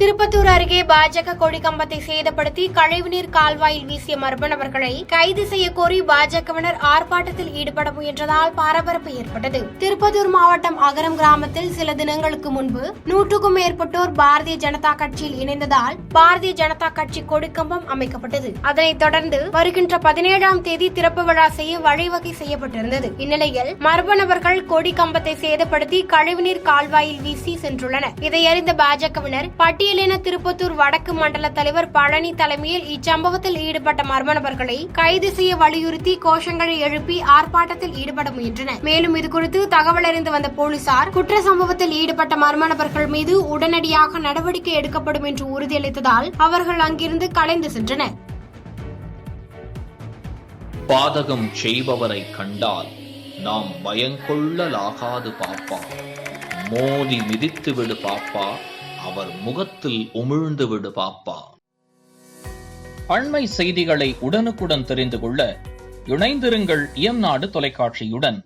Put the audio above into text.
திருப்பத்தூர் அருகே பாஜக கொடி கம்பத்தை சேதப்படுத்தி கழிவுநீர் கால்வாயில் வீசிய மர்ம நபர்களை கைது செய்ய கோரி பாஜகவினர் ஆர்ப்பாட்டத்தில் ஈடுபட முயன்றதால் பரபரப்பு ஏற்பட்டது. திருப்பத்தூர் மாவட்டம் அகரம் கிராமத்தில் சில தினங்களுக்கு முன்பு 100க்கும் மேற்பட்டோர் பாரதிய ஜனதா கட்சியில் இணைந்ததால் பாரதிய ஜனதா கட்சி கொடிக்கம்பம் அமைக்கப்பட்டது. அதனைத் தொடர்ந்து வருகின்ற 17ஆம் தேதி திறப்பு விழா செய்ய வழிவகை செய்யப்பட்டிருந்தது. இந்நிலையில் மர்ம நபர்கள் கொடி கம்பத்தை சேதப்படுத்தி கழிவுநீர் கால்வாயில் வீசி சென்றுள்ளனர். இதையறிந்த பாஜகவினர் பட்டியலின திருப்பத்தூர் வடக்கு மண்டல தலைவர் பழனி தலைமையில் இச்சம்பவத்தில் ஈடுபட்ட மர்ம நபர்களை கைது செய்ய வலியுறுத்தி கோஷங்களை எழுப்பி ஆர்ப்பாட்டத்தில் ஈடுபட முயன்றனர். மேலும் இதுகுறித்து தகவல் அறிந்து வந்த போலீசார் குற்ற சம்பவத்தில் ஈடுபட்ட மர்ம நபர்கள் மீது உடனடியாக நடவடிக்கை எடுக்கப்படும் என்று உறுதியளித்ததால் அவர்கள் அங்கிருந்து கலைந்து சென்றனர். பாதகம் செய்பவரை கண்டால் நாம் பயங்கொள்ளலாகாது பாப்பா, மோதி மிதித்து விடு பாப்பா, அவர் முகத்தில் உமிழ்ந்து விடு பாப்பா. அண்மை செய்திகளை உடனுக்குடன் தெரிந்து கொள்ள இணைந்திருங்கள் இயம்நாடு தொலைக்காட்சியுடன்.